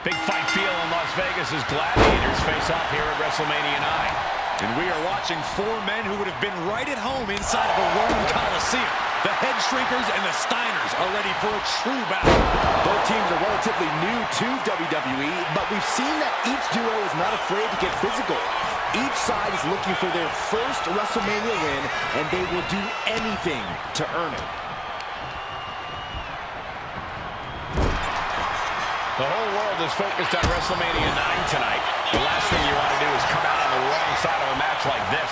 Big fight feel in Las Vegas as gladiators face off here at WrestleMania 9. And we are watching four men who would have been right at home inside of a Roman Coliseum. The Head Shrinkers and the Steiners are ready for a true battle. Both teams are relatively new to WWE, but we've seen that each duo is not afraid to get physical. Each side is looking for their first WrestleMania win, and they will do anything to earn it. The whole world is focused on WrestleMania 9 tonight. The last thing you want to do is come out on the wrong side of a match like this.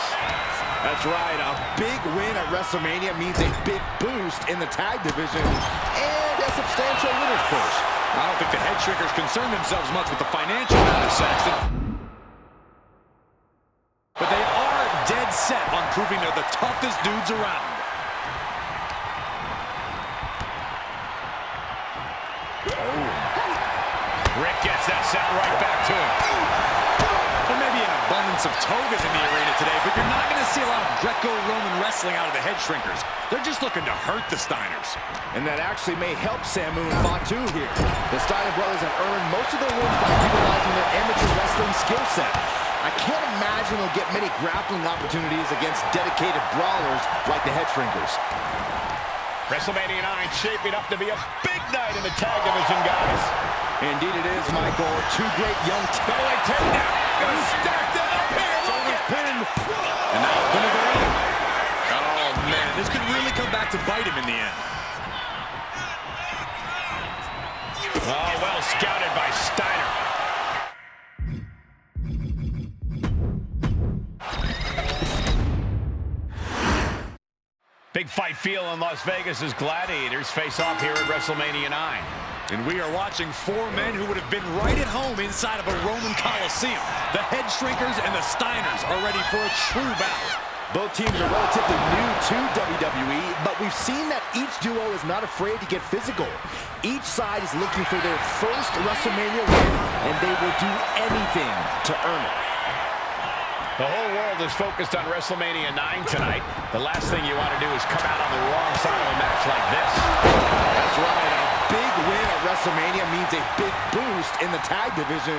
That's right. A big win at WrestleMania means a big boost in the tag division and a substantial winner's purse. I don't think the Head Shrinkers concern themselves much with the financial matter, Saxton. But they are dead set on proving they're the toughest dudes around. Rick gets that sound right back to him. There may be an abundance of togas in the arena today, but you're not going to see a lot of Greco-Roman wrestling out of the Head Shrinkers. They're just looking to hurt the Steiners. And that actually may help Samu and Fatu here. The Steiner brothers have earned most of their wins by utilizing their amateur wrestling skill set. I can't imagine they'll get many grappling opportunities against dedicated brawlers like the Head Shrinkers. WrestleMania 9 shaping up to be a big night in the tag division, guys. Indeed it is, Michael. Two great young Belly takedown. Gonna stack that up here. Look at pinned. And now into the ring. Oh, man. This could really come back to bite him in the end. Oh, well scouted by Steiner. Big fight feel in Las Vegas as gladiators face off here at WrestleMania 9. And we are watching four men who would have been right at home inside of a Roman Coliseum. The Head Shrinkers and the Steiners are ready for a true battle. Both teams are relatively new to WWE, but we've seen that each duo is not afraid to get physical. Each side is looking for their first WrestleMania win, and they will do anything to earn it. The whole world is focused on WrestleMania 9 tonight. The last thing you want to do is come out on the wrong side of a match like this. That's right. A big win at WrestleMania means a big boost in the tag division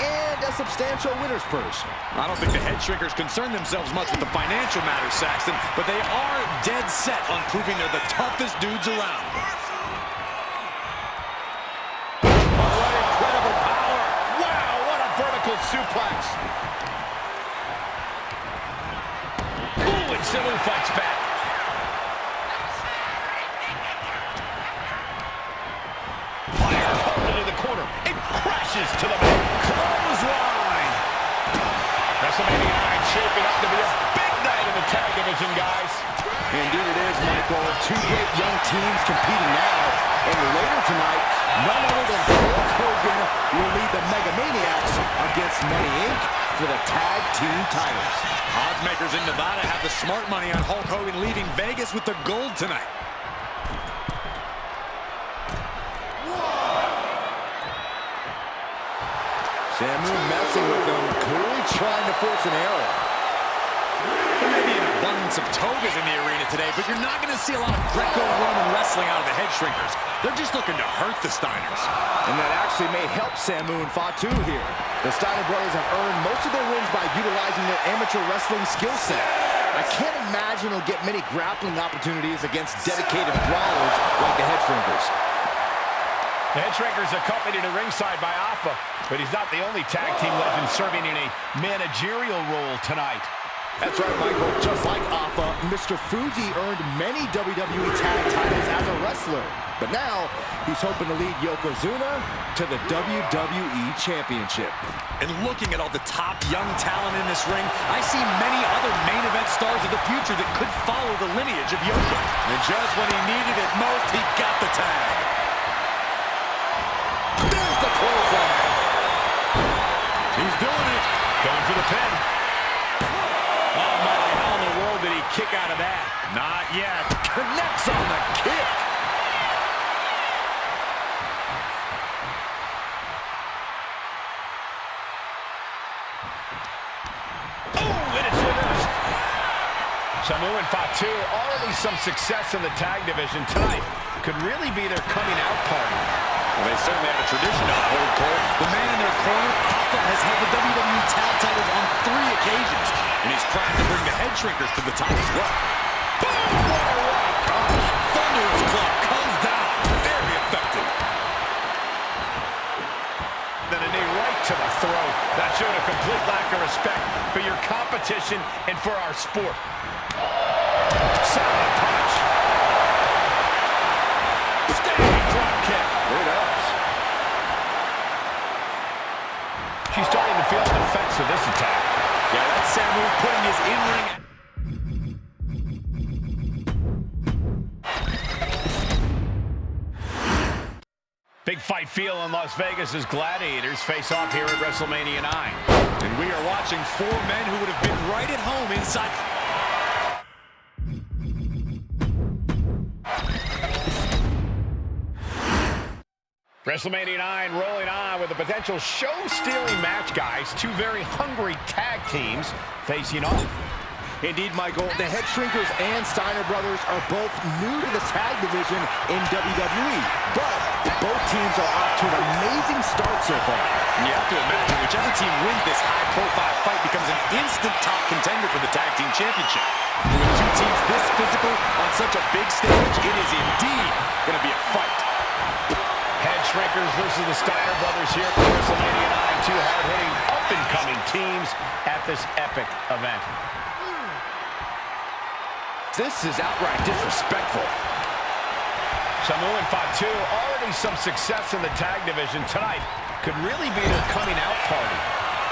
and a substantial winner's purse. I don't think the Head Shrinkers concern themselves much with the financial matter, Saxton, but they are dead set on proving they're the toughest dudes around. Oh, what incredible power. Wow, what a vertical suplex. Ooh, and Samu fights back. Fire pulled into the corner. It crashes to the mat. Clothesline. WrestleMania 9 shaping up to be a big night in the tag division, guys. Indeed it is, Michael. Two great young teams competing now. And later tonight, none other than Hulk Hogan will lead the Mega Maniacs against Money Inc. for the tag team titles. Odds makers in Nevada have the smart money on Hulk Hogan leaving Vegas with the gold tonight. Samu messing with them, clearly trying to force an error. There may be an abundance of togas in the arena today, but you're not going to see a lot of Greco-Roman wrestling out of the Head Shrinkers. They're just looking to hurt the Steiners. And that actually may help Samu and Fatu here. The Steiner brothers have earned most of their wins by utilizing their amateur wrestling skill set. I can't imagine they'll get many grappling opportunities against dedicated brawlers like the Head Shrinkers. The Head Shrinkers accompanied to ringside by Alpha, but he's not the only tag team legend serving in a managerial role tonight. That's right, Michael. Just like Alpha, Mr. Fuji earned many WWE tag titles as a wrestler. But now, he's hoping to lead Yokozuna to the WWE Championship. And looking at all the top young talent in this ring, I see many other main event stars of the future that could follow the lineage of Yoko. And just when he needed it most, he got the tag. There's the clothesline. He's doing it. Going for the pin. Oh, my, how in the world did he kick out of that? Not yet. Connects on the kick. Oh, and it's reversed. Samu and Fatu already some success in the tag division tonight. Could really be their coming out party. Well, they certainly have a tradition to uphold, Cole. The man in their corner, Alpha, has held the WWE tag titles on 3 occasions, and he's primed to bring the head shrinkers to the top as well. Boom! What a right! Thunderous club comes down. Very effective. Then a knee right to the throat. That showed a complete lack of respect for your competition and for our sport. Solid punch. Standing drop kick. Great ups. She's starting to feel the effects of this attack. Yeah, that's Samu putting his in-ring... Big fight feel in Las Vegas as gladiators face off here at WrestleMania 9. And we are watching 4 men who would have been right at home inside... WrestleMania 9 rolling on with a potential show-stealing match, guys. 2 very hungry tag teams facing off. Indeed, Michael, the Head Shrinkers and Steiner brothers are both new to the tag division in WWE, but both teams are off to an amazing start so far. You have to imagine whichever team wins this high-profile fight becomes an instant top contender for the Tag Team Championship. And with 2 teams this physical on such a big stage, it is indeed going to be a fight. Head Shrinkers versus the Steiner brothers here for WrestleMania 9. 2 hard-hitting, up-and-coming teams at this epic event. This is outright disrespectful. Samu and Fatu, already some success in the tag division tonight, could really be their coming-out party.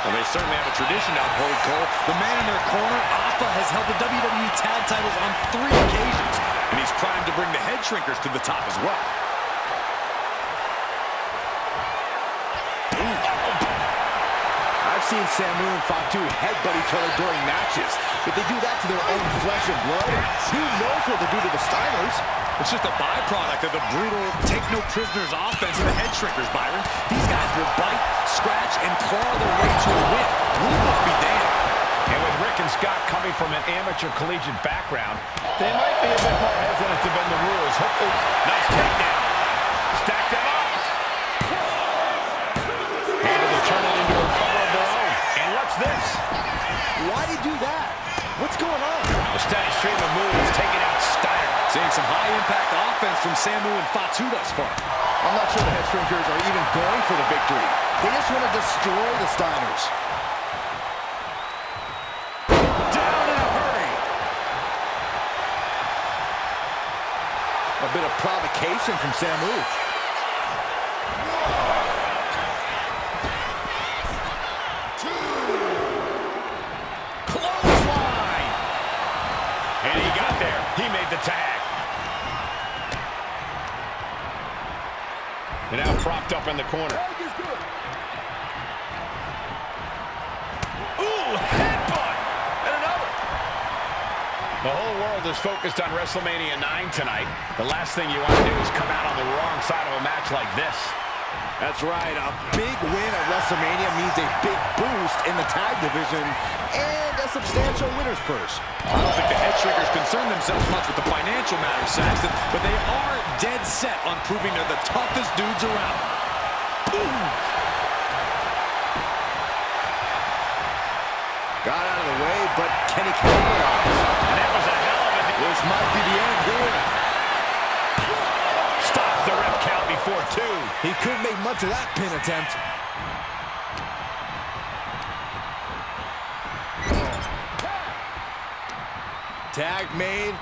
Well, they certainly have a tradition to uphold, Cole. The man in their corner, Alpha, has held the WWE tag titles on 3 occasions, and he's primed to bring the Head Shrinkers to the top as well. I've seen Samu and Fatu headbutt each other during matches. If they do that to their own flesh and blood, who knows what they'll do to the Steiners? It's just a byproduct of the brutal take-no-prisoners offense of the Head Shrinkers, Byron. These guys will bite, scratch, and claw their way to a win. Rule book be damned. And with Rick and Scott coming from an amateur collegiate background, they might be a bit more hesitant to bend the rules. Hopefully, nice takedown. Stack them up. Able to turn it into a cover of their own. And what's this? Why'd he do that? What's going on? A steady stream of moves taking out Steiner. Seeing some high-impact offense from Samu and Fatu thus far. I'm not sure the Head Shrinkers are even going for the victory. They just want to destroy the Steiners. Down in a hurry. A bit of provocation from Samu. Clothesline. And he got there. He made the tag. And now propped up in the corner. Ooh, headbutt! And another. The whole world is focused on WrestleMania 9 tonight. The last thing you want to do is come out on the wrong side of a match like this. That's right. A big win at WrestleMania means a big boost in the tag division and a substantial winner's purse. I don't think the Head Shrinkers concern themselves much with the financial matters, Saxton, but they are dead set on proving they're the toughest dudes around. Boom! Got out of the way, but can he capitalize? And that was a hell of a... This might be the end here. Stops the ref count before 2. He couldn't make much of that pin attempt. Tag made.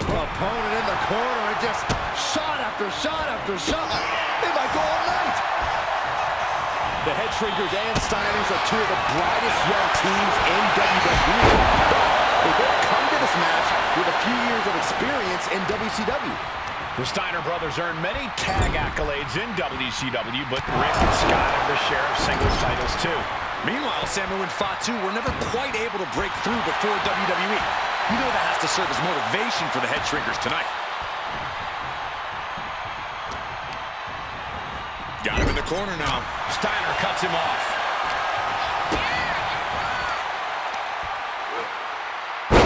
Opponent in the corner and just shot after shot after shot. They might go all night. The Head Shrinkers and Steiners are 2 of the brightest young teams in WWE. They both come to this match with a few years of experience in WCW. The Steiner brothers earned many tag accolades in WCW, but Rick and Scott have their share of singles titles too. Meanwhile, Samu and Fatu were never quite able to break through before WWE. You know that has to serve as motivation for the Head Shrinkers tonight. Got him in the corner now. Steiner cuts him off. What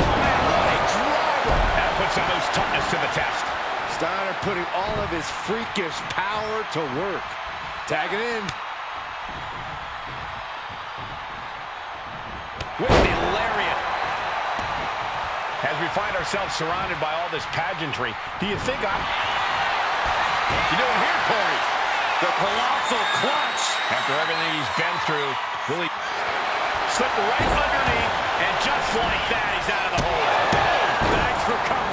a driver. That puts put Samu's toughness to the test. Steiner putting all of his freakish power to work. Tagging in. With the lariat. As we find ourselves surrounded by all this pageantry, do you think you doing here, Corey? The colossal clutch. After everything he's been through, will he slip right underneath, and just like that, he's out of the hole. Thanks for coming.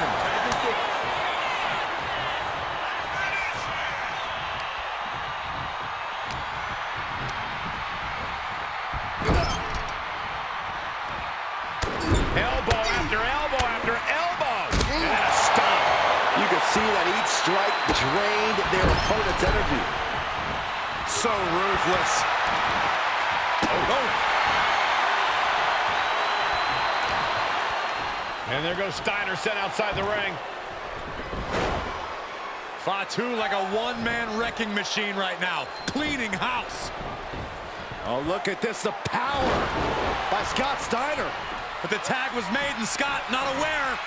Elbow after elbow after elbow. And a stomp. You could see that each strike drained their opponent's energy. So ruthless. And there goes Steiner, sent outside the ring. Fatu like a one-man wrecking machine right now, cleaning house. Oh, look at this, the power by Scott Steiner. But the tag was made and Scott not aware.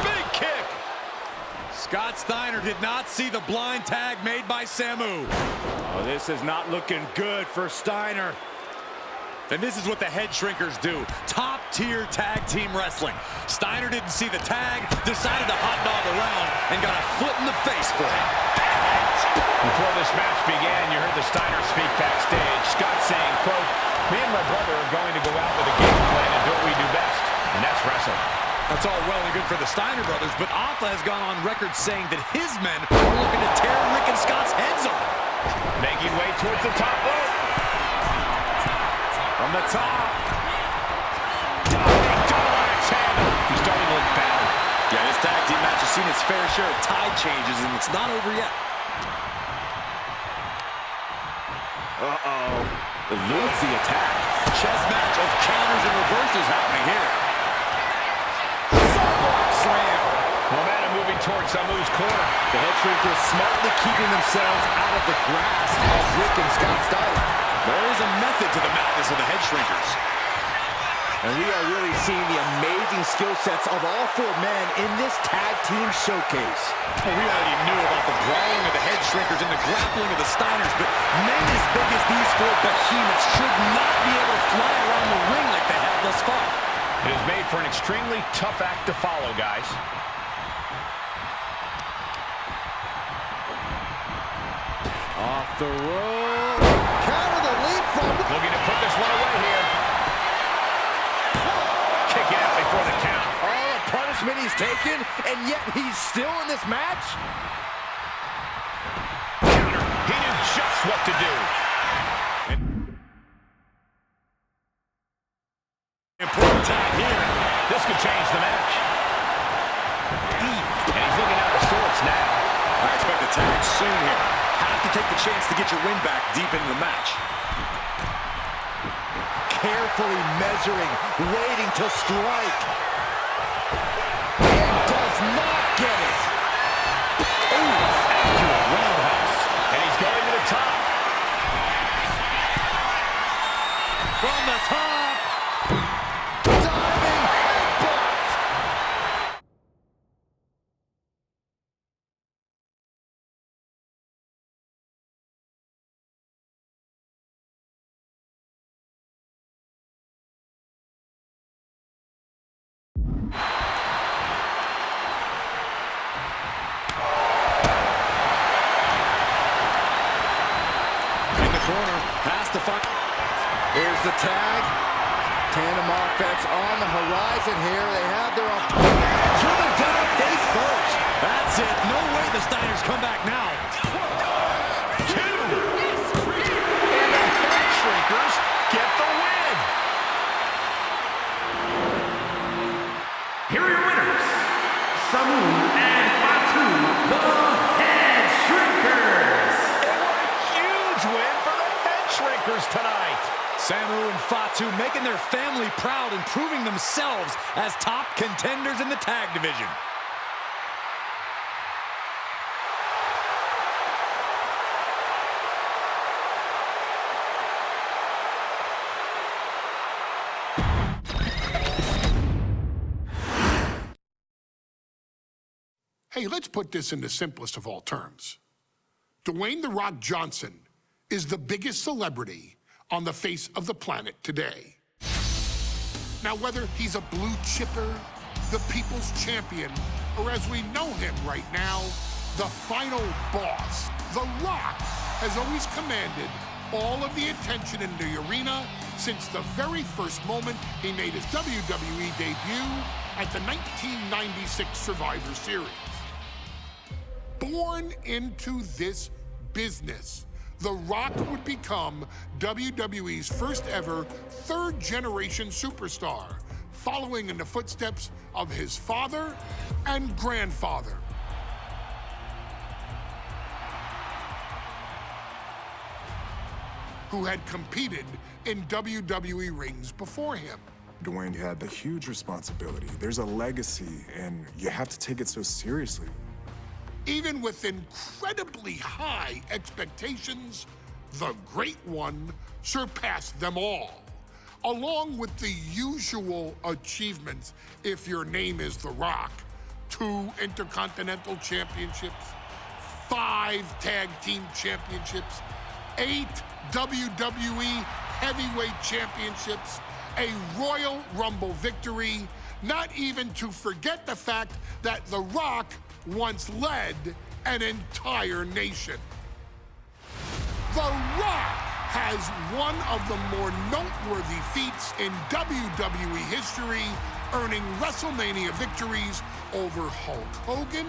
Big kick. Scott Steiner did not see the blind tag made by Samu. Oh, this is not looking good for Steiner. And this is what the head shrinkers do. Top-tier tag team wrestling. Steiner didn't see the tag, decided to hot dog around, and got a foot in the face for it. Before this match began, you heard the Steiner speak backstage. Scott saying, quote, "Me and my brother are going to go out with a game plan and do what we do best, and that's wrestle." That's all well and good for the Steiner brothers, but Alpha has gone on record saying that his men are looking to tear Rick and Scott's heads off. Making way towards the top rope. From the top. Diving double axe handle. He's starting to look battered. Yeah, this tag team match has seen its fair share of tide changes, and it's not over yet. Eludes the attack. Chess match of counters and reversals happening here. Slam. Momentum moving towards Samu's corner. The head shrinkers smartly keeping themselves out of the grasp of Rick and Scott Steiner. There is a method to the madness of the head shrinkers. And we are really seeing the amazing skill sets of all four men in this tag team showcase. Well, we already knew about the brawling of the head shrinkers and the grappling of the Steiners, but men as big as these four behemoths should not be able to fly around the ring like they have thus far. It is made for an extremely tough act to follow, guys. Off the rope. Counter the leap from... Looking to put this one away here. Kicking out before the count. All the punishment he's taken, and yet he's still in this match? Counter. He knew just what to do. Important tag here. This could change the match. And he's looking out of sorts now. I expect a tag soon here. Have to take the chance to get your win back deep into the match. Carefully measuring, waiting to strike. And does not get it. Ooh, accurate roundhouse. And he's going to the top. From the top. Diving headbutt. Corner has to find. Here's the tag. Tandem offense on the horizon here. They have their opponent driven down face first. That's it. No way the Steiners come back now. 2. And the head shrinkers get the win. Here are your winners, Samu and Fatu, the Head Shrinkers. And what a huge win for the head shrinkers tonight. Samu and Fatu making their family proud and proving themselves as top contenders in the tag division. Hey, let's put this in the simplest of all terms. Dwayne "The Rock" Johnson is the biggest celebrity on the face of the planet today. Now, whether he's a blue chipper, the people's champion, or as we know him right now, the final boss, The Rock has always commanded all of the attention in the arena since the very first moment he made his WWE debut at the 1996 Survivor Series. Born into this business, The Rock would become WWE's first ever third-generation superstar, following in the footsteps of his father and grandfather. Who had competed in WWE rings before him. Dwayne had the huge responsibility. There's a legacy, and you have to take it so seriously. Even with incredibly high expectations, the Great One surpassed them all. Along with the usual achievements, if your name is The Rock: 2 Intercontinental Championships, 5 Tag Team Championships, 8 WWE Heavyweight Championships, a Royal Rumble victory, not even to forget the fact that The Rock once led an entire nation. The Rock has one of the more noteworthy feats in WWE history, earning WrestleMania victories over Hulk Hogan,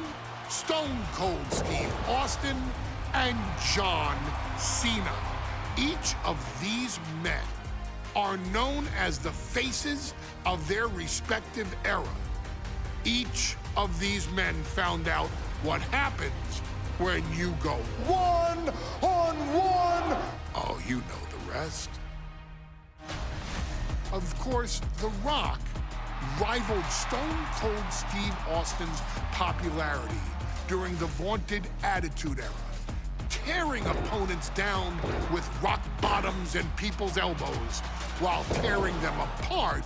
Stone Cold Steve Austin, and John Cena. Each of these men are known as the faces of their respective era. Each of these men found out what happens when you go one-on-one. Oh, you know the rest. Of course, The Rock rivaled Stone Cold Steve Austin's popularity during the vaunted Attitude Era, tearing opponents down with rock bottoms and people's elbows while tearing them apart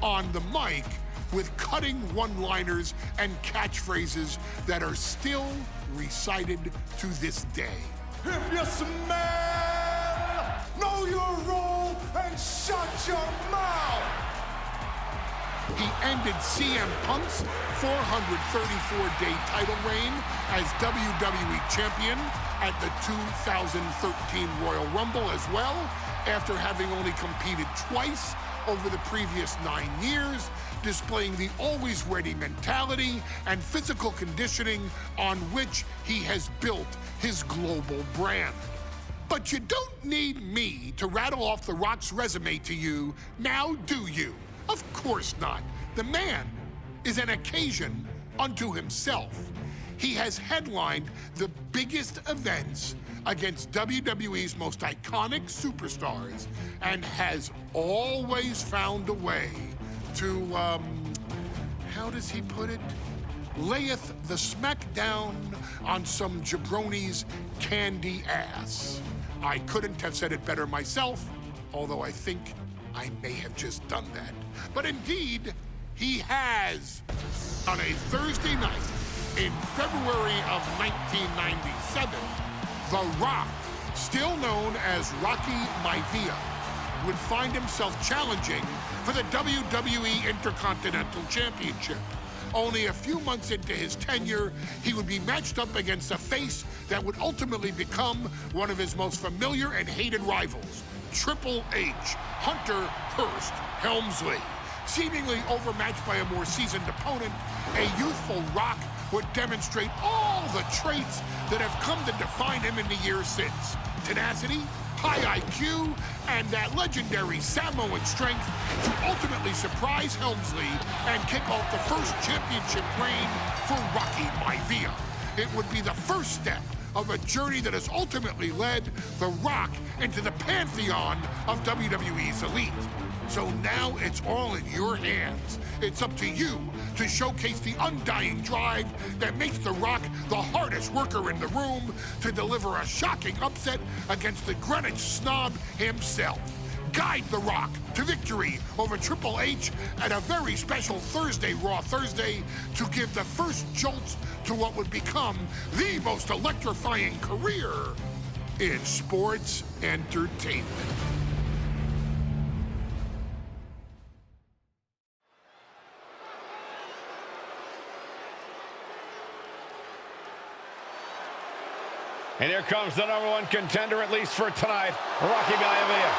on the mic with cutting one-liners and catchphrases that are still recited to this day. If you smell, know your role and shut your mouth. He ended CM Punk's 434-day title reign as WWE Champion at the 2013 Royal Rumble as well, after having only competed twice over the previous 9 years, displaying the always-ready mentality and physical conditioning on which he has built his global brand. But you don't need me to rattle off The Rock's resume to you, now do you? Of course not. The man is an occasion unto himself. He has headlined the biggest events against WWE's most iconic superstars and has always found a way to, how does he put it? Layeth the smackdown on some jabroni's candy ass. I couldn't have said it better myself, although I think I may have just done that. But indeed, he has. On a Thursday night in February of 1997, The Rock, still known as Rocky Maivia, would find himself challenging for the WWE Intercontinental Championship. Only a few months into his tenure, he would be matched up against a face that would ultimately become one of his most familiar and hated rivals, Triple H, Hunter Hearst Helmsley. Seemingly overmatched by a more seasoned opponent, a youthful Rock would demonstrate all the traits that have come to define him in the years since. Tenacity, high IQ, and that legendary Samoan strength to ultimately surprise Helmsley and kick off the first championship reign for Rocky Maivia. It would be the first step of a journey that has ultimately led The Rock into the pantheon of WWE's elite. So now it's all in your hands. It's up to you to showcase the undying drive that makes The Rock the hardest worker in the room to deliver a shocking upset against the Greenwich snob himself. guide The Rock to victory over Triple H at a very special Thursday, Raw Thursday, to give the first jolt to what would become the most electrifying career in sports entertainment. And here comes the #1 contender, at least for tonight, Rocky Maivia.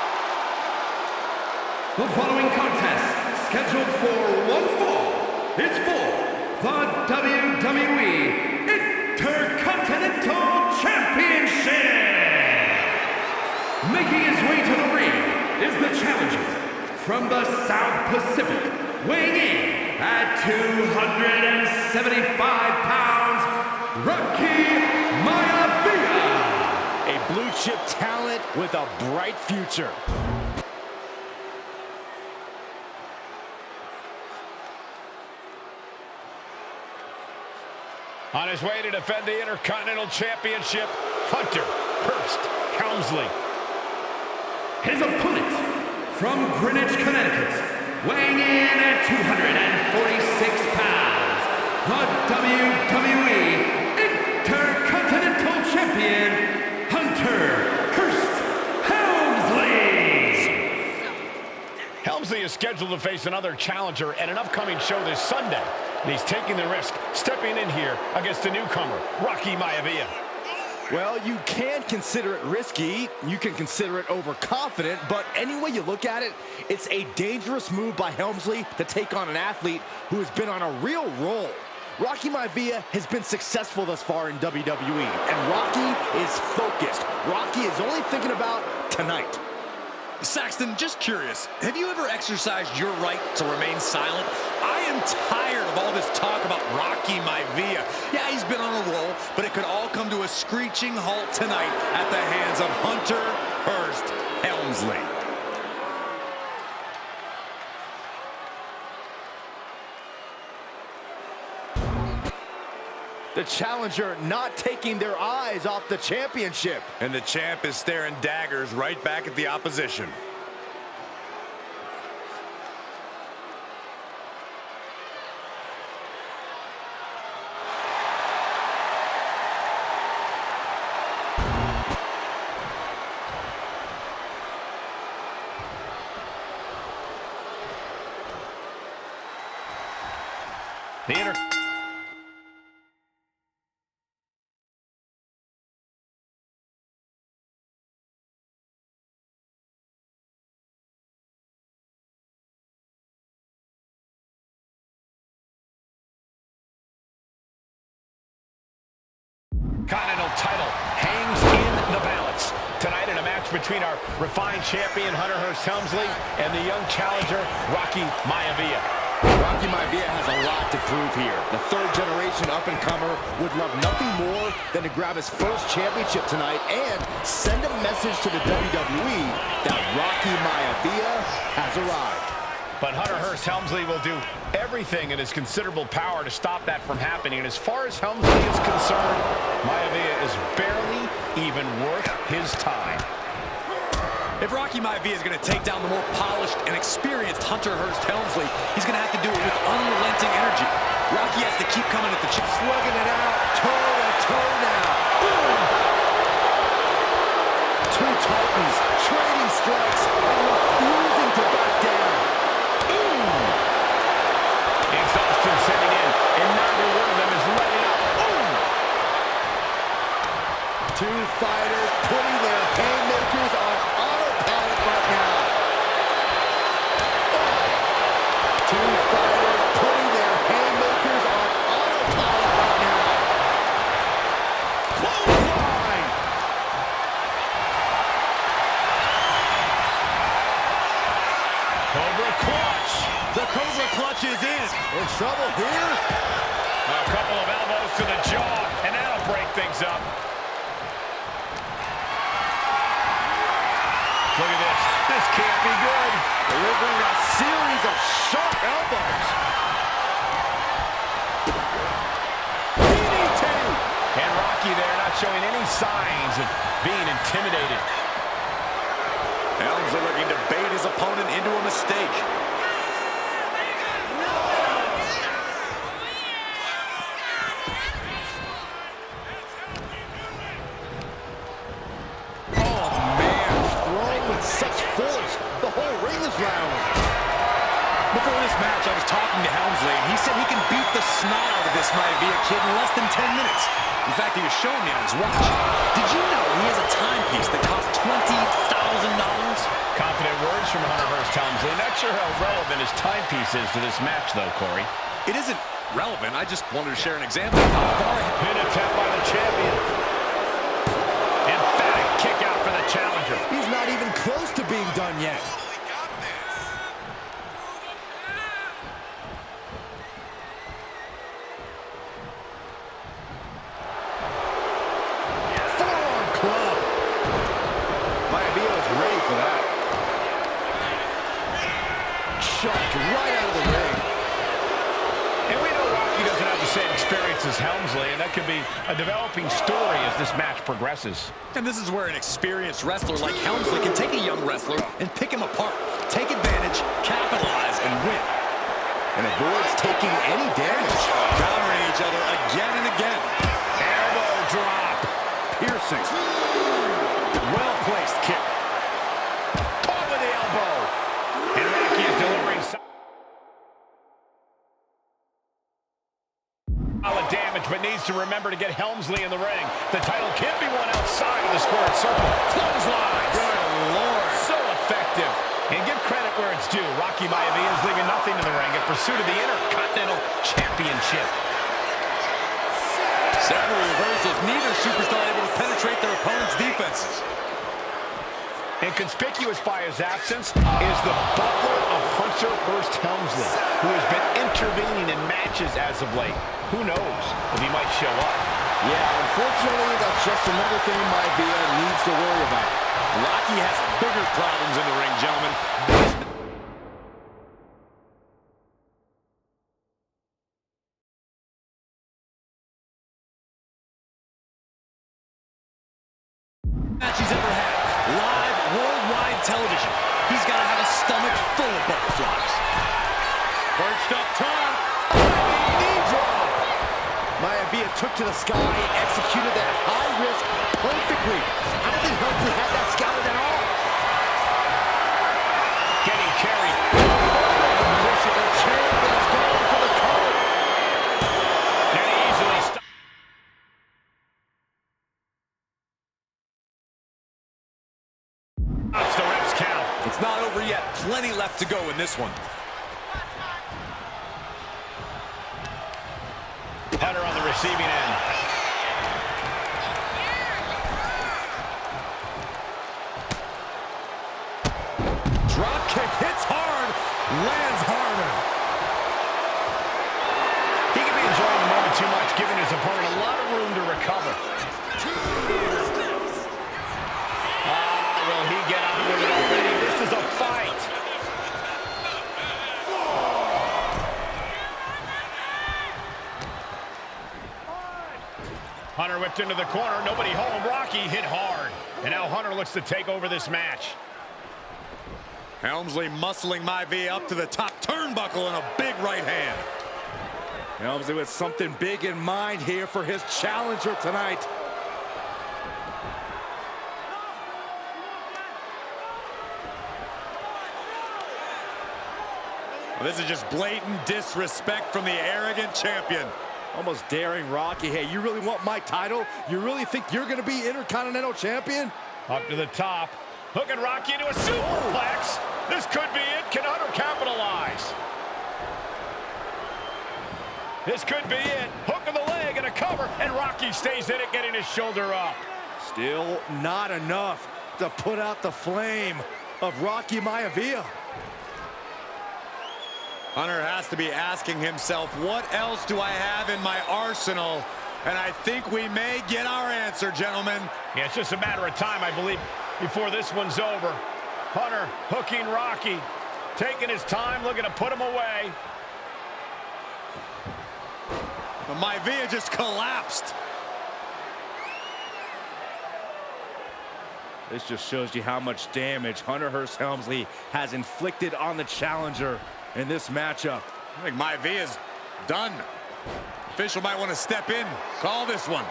The following contest, scheduled for one fall, is for the WWE Intercontinental Championship. Making his way to the ring is the challenger from the South Pacific, weighing in at 275 pounds, Rocky Maivia. A blue-chip talent with a bright future. On his way to defend the Intercontinental Championship, Hunter Hearst Helmsley. His opponent from Greenwich, Connecticut, weighing in at 246 pounds, the WWE Intercontinental Champion, Hunter Hearst Helmsley. Helmsley is scheduled to face another challenger at an upcoming show this Sunday. And he's taking the risk, stepping in here against a newcomer, Rocky Maivia. Well, you can consider it risky, you can consider it overconfident, but any way you look at it, it's a dangerous move by Helmsley to take on an athlete who has been on a real roll. Rocky Maivia has been successful thus far in WWE, and Rocky is focused. Rocky is only thinking about tonight. Saxton, just curious, have you ever exercised your right to remain silent? I am tired of all this talk about Rocky Maivia. Yeah, he's been on a roll, but it could all come to a screeching halt tonight at the hands of Hunter Hearst Helmsley. The challenger not taking their eyes off the championship. And the champ is staring daggers right back at the opposition. Continental title hangs in the balance. Tonight in a match between our refined champion, Hunter Hearst Helmsley, and the young challenger, Rocky Maivia. Rocky Maivia has a lot to prove here. The third-generation up-and-comer would love nothing more than to grab his first championship tonight and send a message to the WWE that Rocky Maivia has arrived. But Hunter Hearst Helmsley will do everything in his considerable power to stop that from happening. And as far as Helmsley is concerned, Maivia is barely even worth his time. If Rocky Maivia is going to take down the more polished and experienced Hunter Hearst Helmsley, he's going to have to do it with unrelenting energy. Rocky has to keep coming at the chip. Slugging it out, toe-to-toe now. Two Titans trading strikes and refusing to back down. Exhaustion setting in, and neither one of them is letting up. Two fighters putting their haymakers on autopilot right now. Two fighters putting their haymakers on autopilot right now. Clothesline! Cobra clutch. The Cobra clutch is in. In trouble here? A couple of elbows to the jaw, and that'll break things up. Look at this. This can't be good. Delivering a series of sharp elbows. DDT! And Rocky there not showing any signs of being intimidated. Helmsley Helmsley looking to bait his opponent into a mistake. Oh, man, thrown with such force. The whole ring is round. Before this match, I was talking to Helmsley, and he said he can beat the snot out of this Maivia kid in less than 10 minutes. In fact, he was showing me on his watch. Did you know he has a timepiece that costs $20,000? Confident words from Hunter Hearst Helmsley. Not sure how relevant his timepiece is to this match, though, Corey. It isn't relevant. I just wanted to share an example of how far Pin attempt by the champion. Emphatic kick out for the challenger. He's not even close to being done yet. Forearm club. Maivia is ready for that. Shoved right out of the ring. And we know Rocky doesn't have the same experience as Helmsley, and that could be a developing story as this match progresses. And this is where an experienced wrestler like Helmsley can take a young wrestler and pick him apart, take advantage, capitalize, and win. And avoids taking any damage. Countering each other again and again. Elbow drop. Piercing. Well-placed kick. Caught with the elbow. And Rocky is delivering solid damage, but needs to remember to get Helmsley in the ring. The title can't be won outside of the squared circle. Clothesline. Good Lord. So effective. And give credit where it's due. Rocky Maivia is leaving nothing in the ring in pursuit of the Intercontinental Championship. Several reversals. Neither superstar able to penetrate their opponent's defenses. And conspicuous by his absence is the butler of Hunter Hearst Helmsley, who has been intervening in matches as of late. Who knows if he might show up? Yeah, unfortunately, that's just another thing Maivia needs to worry about. Rocky has bigger problems in the ring, gentlemen. Match he's ever had. Live, worldwide television. He's got to have a stomach full of butterflies. Perched up top. Knee drop. Maivia took to the sky and executed that high risk perfectly. I don't think Helmsley had that scouted at all. Getting carried. The champion is going for the cover. And he easily stopped. That's the ref's count. It's not over yet. Plenty left to go in this one. Hunter on the receiving end. Drop kick hits hard, lands harder. He could be enjoying the moment too much, giving his opponent a lot of room to recover. Will he get on with it already? This is a fight. Hunter whipped into the corner. Nobody home. Rocky hit hard. And now Hunter looks to take over this match. Helmsley muscling Maivia up to the top turnbuckle and a big right hand. Helmsley with something big in mind here for his challenger tonight. Well, this is just blatant disrespect from the arrogant champion. Almost daring Rocky. Hey, you really want my title? You really think you're going to be Intercontinental Champion? Up to the top. Hooking Rocky into a superplex. This could be it. Can Hunter capitalize? This could be it. Hook of the leg and a cover. And Rocky stays in it, getting his shoulder up. Still not enough to put out the flame of Rocky Maivia. Hunter has to be asking himself, what else do I have in my arsenal? And I think we may get our answer, gentlemen. Yeah, it's just a matter of time, I believe, before this one's over. Hunter hooking Rocky, taking his time, looking to put him away. But Maivia just collapsed. This just shows you how much damage Hunter Hearst Helmsley has inflicted on the challenger in this matchup. I think Maivia's done. Official might want to step in, call this one.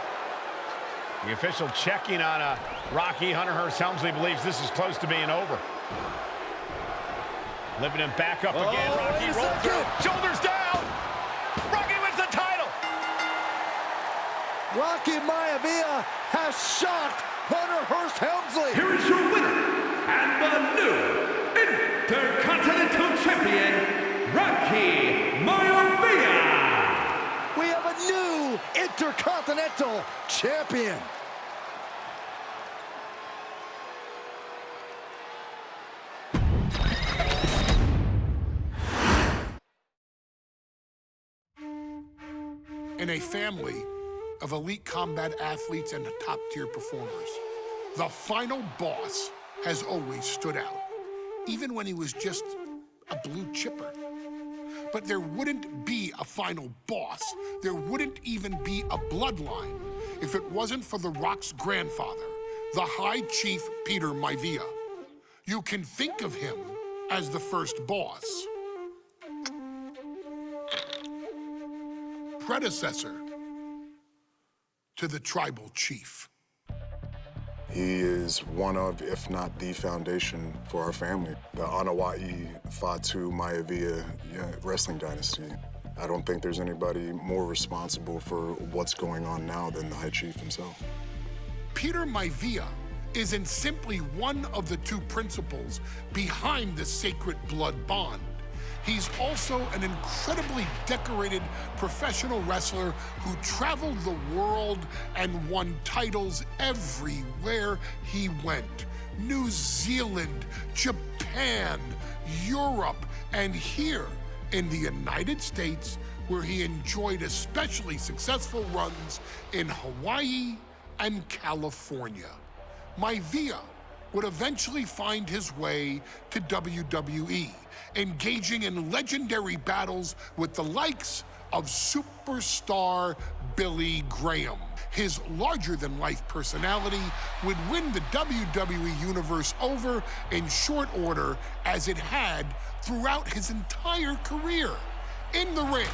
The official checking on Rocky. Hunter Hearst Helmsley believes this is close to being over. Lifting him back up again. Rocky rolls through. Shoulders down. Rocky wins the title. Rocky Maivia has shocked Hunter Hearst Helmsley. Here is your winner, and the new Intercontinental Champion, Rocky Maivia. We have a new Intercontinental Champion. In a family of elite combat athletes and top-tier performers, the final boss has always stood out, even when he was just a blue chipper. But there wouldn't be a final boss. There wouldn't even be a bloodline if it wasn't for The Rock's grandfather, the High Chief Peter Maivia. You can think of him as the first boss. Predecessor to the tribal chief. He is one of, if not the foundation for our family. The Anoa'i Fatu Maivia wrestling dynasty. I don't think there's anybody more responsible for what's going on now than the High Chief himself. Peter Maivia isn't simply one of the two principals behind the sacred blood bond. He's also an incredibly decorated professional wrestler who traveled the world and won titles everywhere he went. New Zealand, Japan, Europe, and here in the United States, where he enjoyed especially successful runs in Hawaii and California. Maivia would eventually find his way to WWE, engaging in legendary battles with the likes of superstar Billy Graham. His larger-than-life personality would win the WWE Universe over in short order, as it had throughout his entire career. In the ring,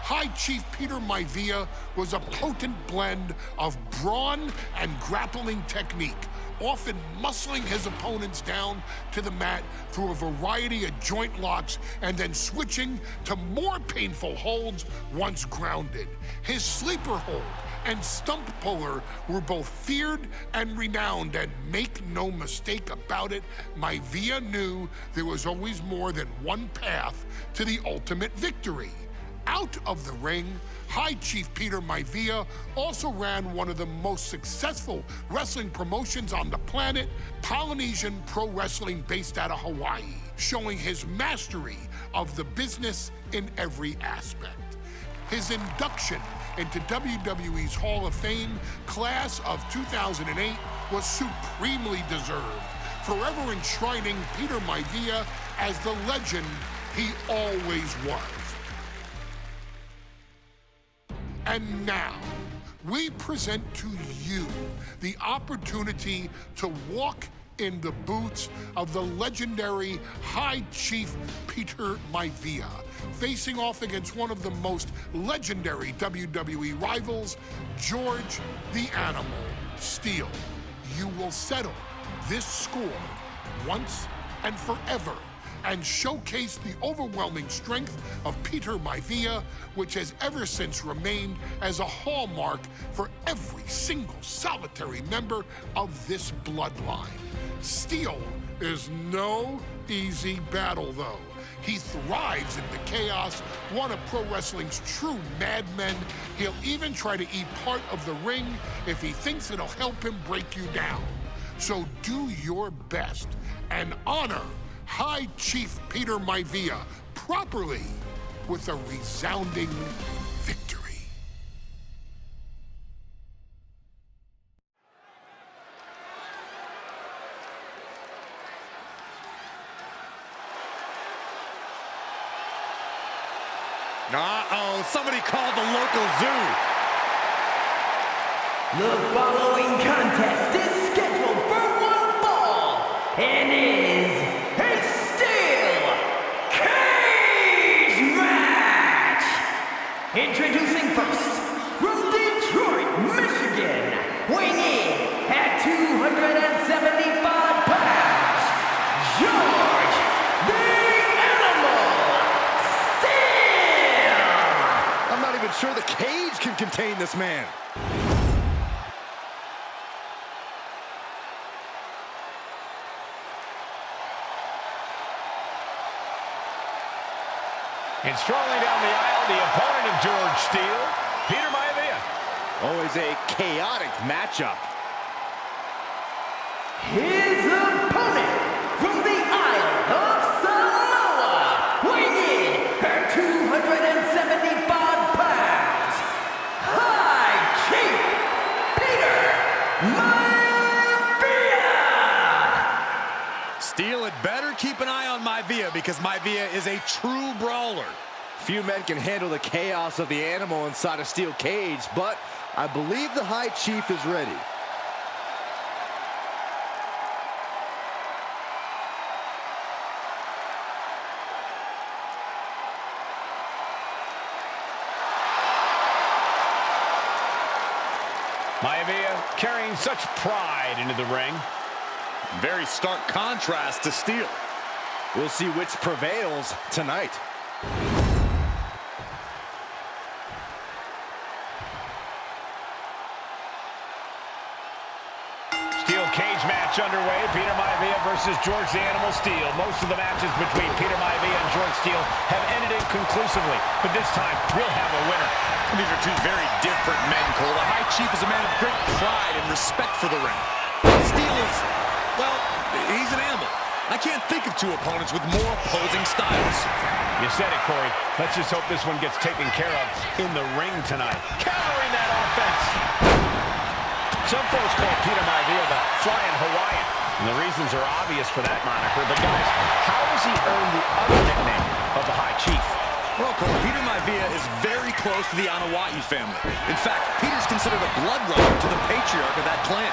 High Chief Peter Maivia was a potent blend of brawn and grappling technique, often muscling his opponents down to the mat through a variety of joint locks and then switching to more painful holds once grounded. His sleeper hold and stump puller were both feared and renowned, and make no mistake about it, Maivia knew there was always more than one path to the ultimate victory. Out of the ring, High Chief Peter Maivia also ran one of the most successful wrestling promotions on the planet, Polynesian Pro Wrestling, based out of Hawaii, showing his mastery of the business in every aspect. His induction into WWE's Hall of Fame class of 2008 was supremely deserved, forever enshrining Peter Maivia as the legend he always was. And now, we present to you the opportunity to walk in the boots of the legendary High Chief Peter Maivia, facing off against one of the most legendary WWE rivals, George the Animal Steele. You will settle this score once and forever, and showcase the overwhelming strength of Peter Maivia, which has ever since remained as a hallmark for every single solitary member of this bloodline. Steele is no easy battle, though. He thrives in the chaos, one of pro wrestling's true madmen. He'll even try to eat part of the ring if he thinks it'll help him break you down. So do your best and honor High Chief Peter Maivia properly with a resounding victory. Uh-oh, somebody called the local zoo. The following contest is scheduled for one and is a steel cage match. Introducing first, from Detroit, Michigan, weighing in at 275 pounds, George the Animal Steel. I'm not even sure the cage can contain this man. And strolling down the aisle, the opponent of George Steele, Peter Maivia. Always a chaotic matchup. His opponent from the Isle of Samoa, weighing in at 275 pounds, High Chief Peter Maivia. Steele had better keep an eye on Maivia because Maivia is a true brawler. Few men can handle the chaos of the animal inside a steel cage, but I believe the High Chief is ready. Maivia carrying such pride into the ring. Very stark contrast to Steele. We'll see which prevails tonight. Steel cage match underway. Peter Maivia versus George the Animal Steele. Most of the matches between Peter Maivia and George Steele have ended inconclusively, but this time we'll have a winner. These are two very different men, Cole. The High Chief is a man of great pride and respect for the ring. Steele is, well, he's an animal. I can't think of two opponents with more opposing styles. You said it, Corey. Let's just hope this one gets taken care of in the ring tonight. Countering that offense. Some folks call Peter Maivia the Flying Hawaiian, and the reasons are obvious for that moniker. But guys, how has he earned the other nickname of the High Chief? Well, Cole, Peter Maivia is very close to the Anawa'i family. In fact, Peter's considered a blood brother to the patriarch of that clan.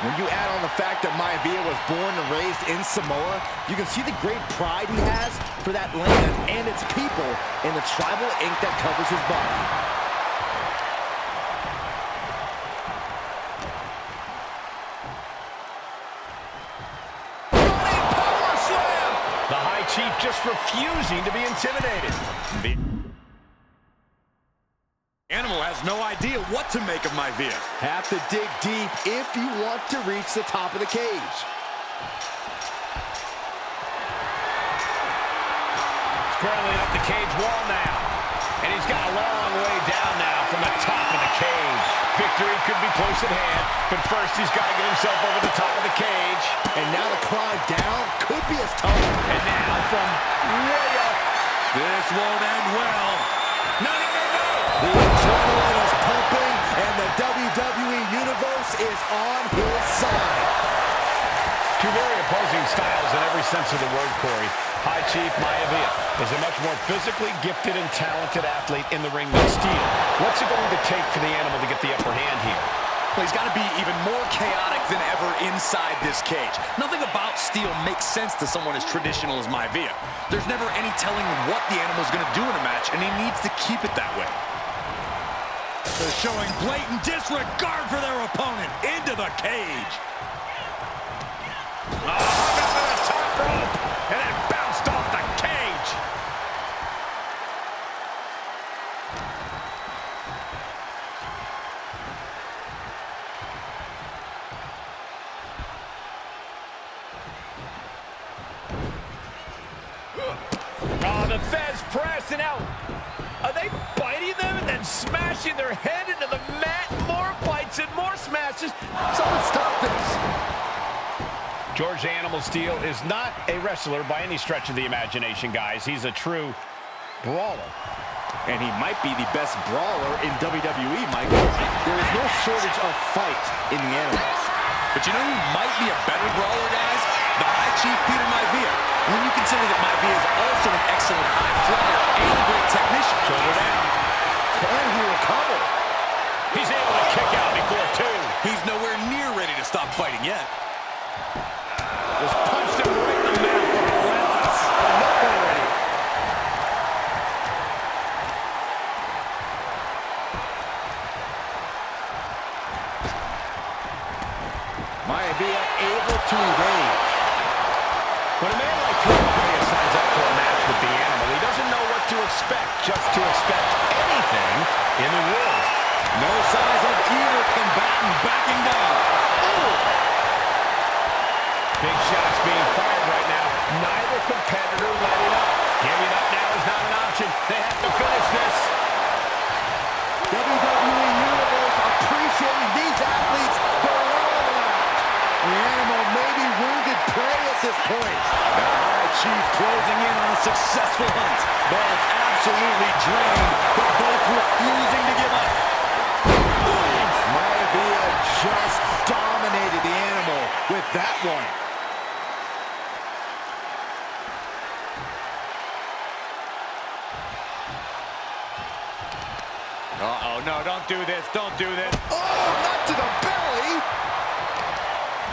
When you add on the fact that Maivia was born and raised in Samoa, you can see the great pride he has for that land and its people in the tribal ink that covers his body. The High Chief just refusing to be intimidated. The Animal has no idea what to make of Maivia. Have to dig deep if you want to reach the top of the cage. Scrambling up the cage wall now. And he's got a long way down now from the top of the cage. Victory could be close at hand, but first he's got to get himself over the top of the cage. And now the climb down could be as tough. And now from way up. This won't end well. No, no, no, no. The adrenaline is pumping, and the WWE Universe is on his side. Two very opposing styles in every sense of the word, Corey. High Chief Maivia is a much more physically gifted and talented athlete in the ring than Steele. What's it going to take for the Animal to get the upper hand here? Well, he's got to be even more chaotic than ever inside this cage. Nothing about Steele makes sense to someone as traditional as Maivia. There's never any telling what the Animal's going to do in a match, and he needs to keep it that way. They're showing blatant disregard for their opponent into the cage. Oh, up to the top rope, and then bounced off the cage. Oh, the Fez press, and out. Are they biting them and then smashing their head into the mat? More bites and more smashes. Someone stop this. George the Animal Steele is not a wrestler by any stretch of the imagination, guys. He's a true brawler. And he might be the best brawler in WWE, Michael. There is no shortage of fight in the Animals. But you know who might be a better brawler, guys? The High Chief Peter Maivia. When you consider that Maivia is also an excellent high flyer and a great technician. Shoulder down. Can he recover? He's able to kick out before two. He's nowhere near ready to stop fighting yet. Was Maivia able to evade. When a man like Maivia signs up for a match with the animal, he doesn't know what to expect, just to expect anything in the world. No signs of either combatant backing down. Big shots being fired right now. Neither competitor letting up. Giving up now is not an option. They have to finish this. WWE Universe appreciating these athletes going all out. The animal may be wounded prey at this point. The High Chief closing in on a successful hunt. Both absolutely drained, but both refusing to give up. Maivia just dominated the animal with that one. Uh-oh, no, don't do this, don't do this. Oh, not to the belly!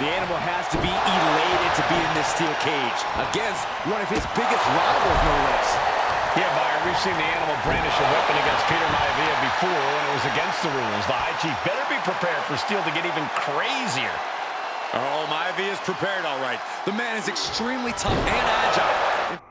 The animal has to be elated to be in this steel cage against one of his biggest rivals, no less. Yeah, Byron, we've seen the animal brandish a weapon against Peter Maivia before when it was against the rules. The High Chief better be prepared for Steel to get even crazier. Oh, Maivia is prepared, all right. The man is extremely tough and agile.